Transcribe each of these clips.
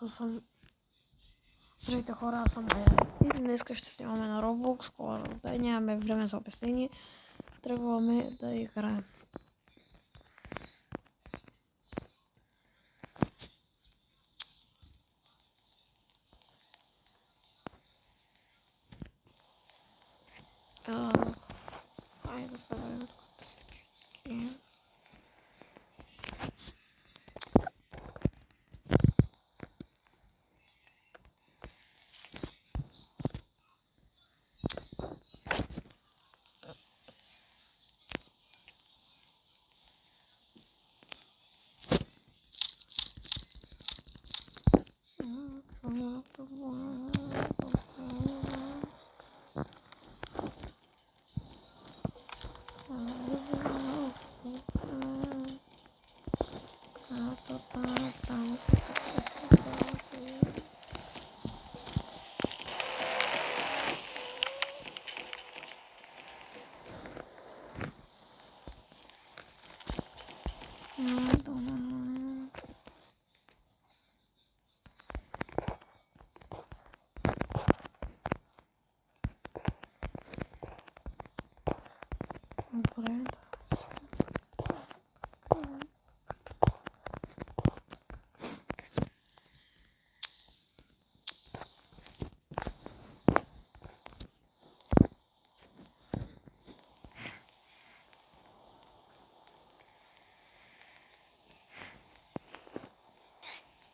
Здравейте хора, аз съм Айда и днес ще снимаме на Roblox, скоро да нямаме време за обяснение. Тръгваме да играем. Айде да се върнем тук.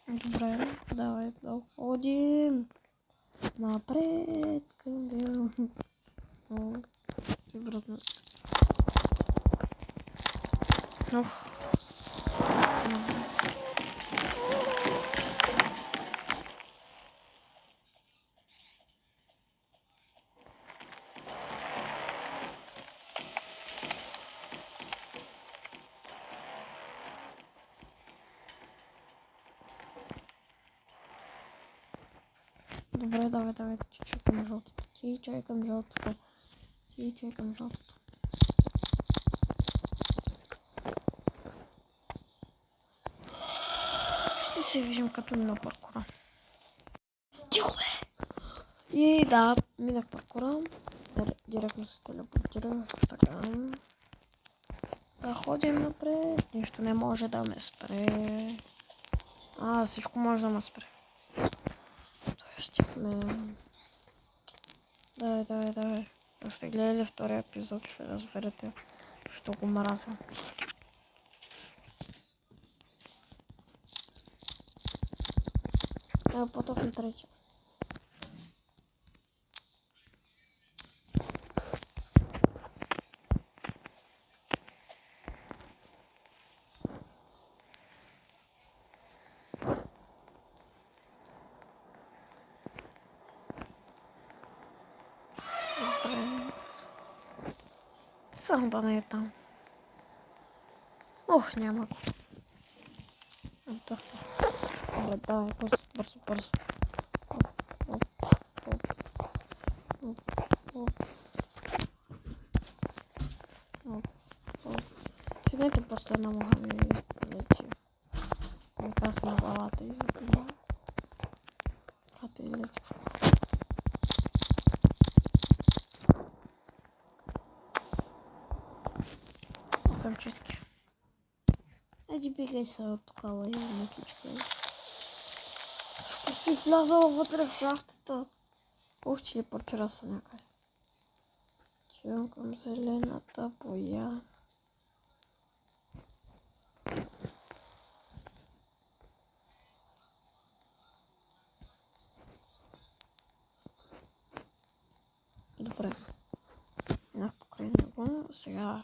Добре, давай да ходим напред към делото. Ти вратно. Добре, давай, ти чекам жълтото. Ти чекам жълтото. Ще се видим като на паркура. Тихо бе! И да, минах паркура. Директно се телепортирах. Така. Да ходим напред. Нищо не може да ме спре. Всичко може да ме спре. Стигаме. Давай. Ако сте гледали втория епизод, ще разберете, що го мразя. По-точно третия. Добре. Само да не е там. Няма го. Добре, давай, бързо. Седнете просто една муха ми лечи. Вика се на главата и запива. Брате и лекичко. Съм чистки. Айде бигай се от тук, и мухички. Що си влязала вътре в шахтата? Телепортира се някъде. Отивам към зелената боя. Добре. Минах покрай него. Сега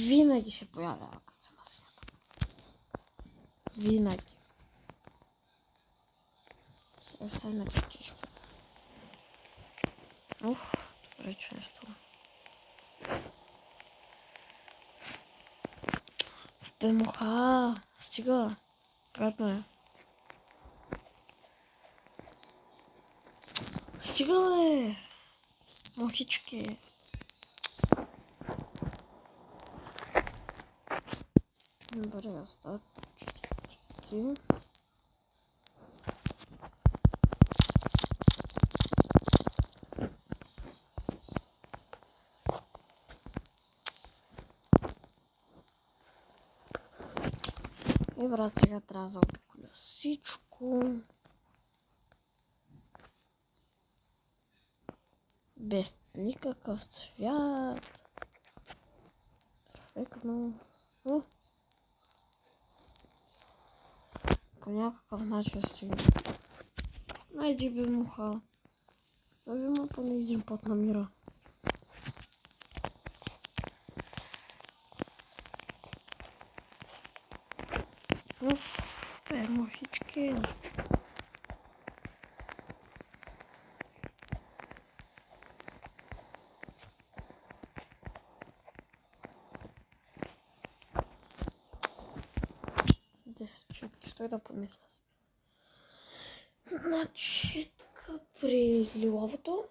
винаги се появява като съм синята. Винаги. Сега ще ме чичички. Добре, че не става. Бе, муха! Стига! Гадно е. Стига, бе! Мухички! Добре, остават чистики. И брат, сега трябва да заобиколя всичко. Без никакъв цвят. Перфектно. По някакъв начин стигна. Найди бе муха. Стави му поне един път на мира. Уф, бе, мухички. Четки, стой да помисля. Значи така при лиловото.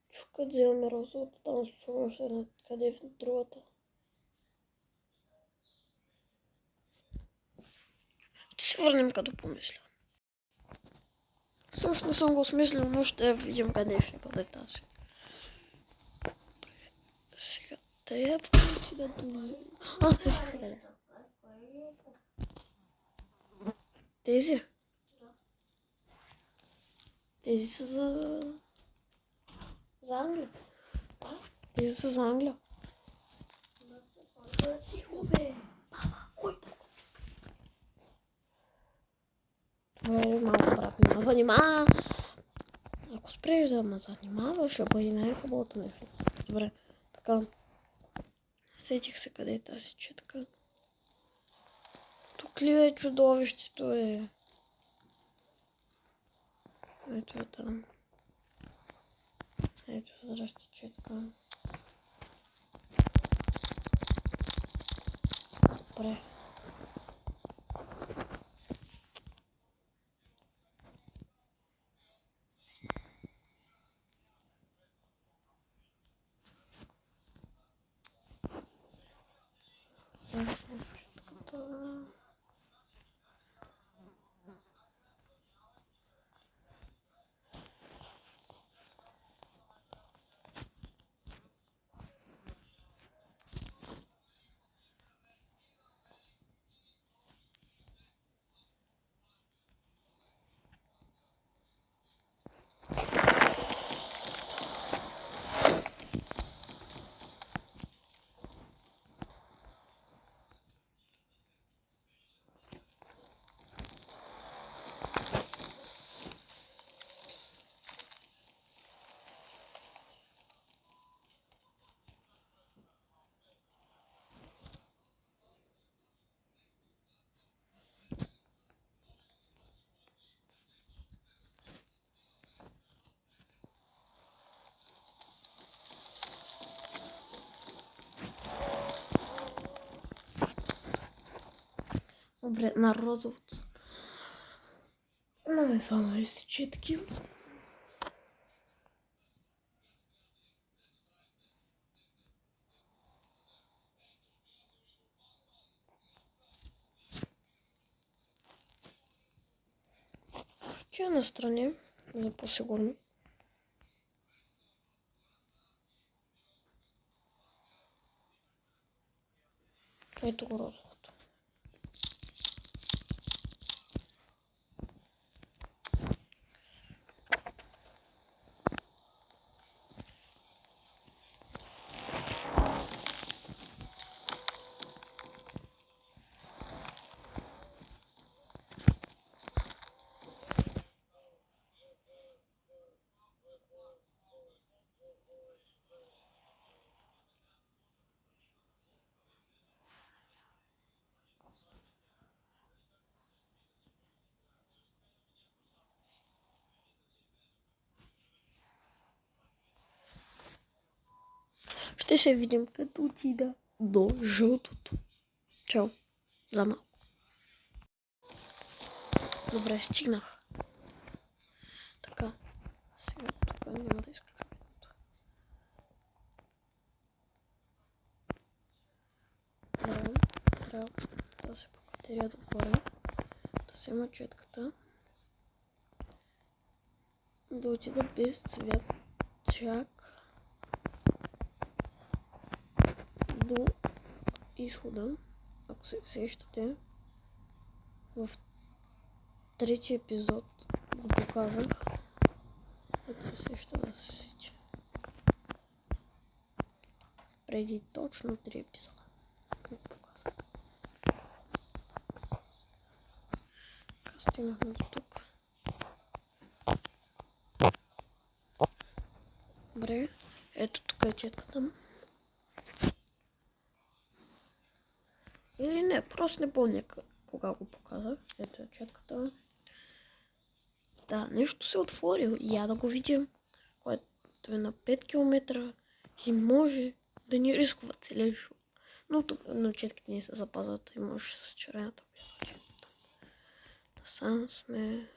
Чука да вземаме розовото, там случайно ще е къде е в другата. Ще се върнем като помисля. Също не съм го осмислил, но ще видим къде ще бъде тази. Сега трябва да отида до... сега. Тези? Тези са за Англия. Тези са за Англия. Тихо бе. Кой? Добре, малко брат не ме занимава. Ако спреш да ме занимаваш, ще бъде най-хубавото нещо. Добре, така. Сетих се къде е тази четка. Тук ли е чудовището е? Ето е там. Ето здрасти четка. Добре. Добре, на розовото. Имаме 12 четки. Ще я настрани, за по-сигурно. Ето го розовото. Ще се видим като отида до жълтото. Чао. За малко. Добре, стигнах. Така. Сега тук няма да изключвам видеото. Трябва да се покатеря догоре. Да взема четката. Да отида без цвят чак до изхода, ако се сещате. В третия епизод го показах. Ето се сеща да се сече. Преди точно 3 епизода го показах. Така стигнахме до тук. Добре, ето тук е четката. Или не, просто не помня кога го показах. Ето е четката. Да, нещо се отвори. Я да го видим. Което е на 5 км и може да ни рискува целия живот. Но тук на четките ни се запазват и може с червената обява. Да сам сме...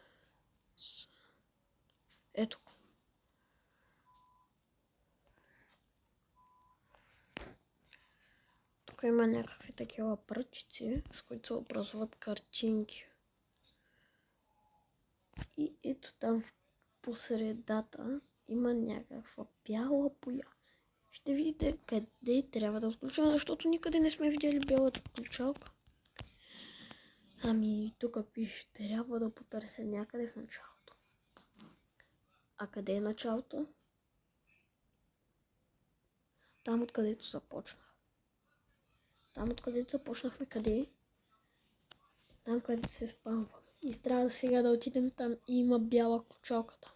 Ето. Тук има някакви такива пръчици, с които се образуват картинки. И ето там по средата има някаква бяла боя. Ще видите къде трябва да отключим, защото никъде не сме видели бялата включалка. Ами тук пише, трябва да потърся някъде в началото. А къде е началото? Там откъдето започнах. Там откъдето започнахме къде е? Там където се спамва. И трябва сега да отидем там и има бяла ключалка там.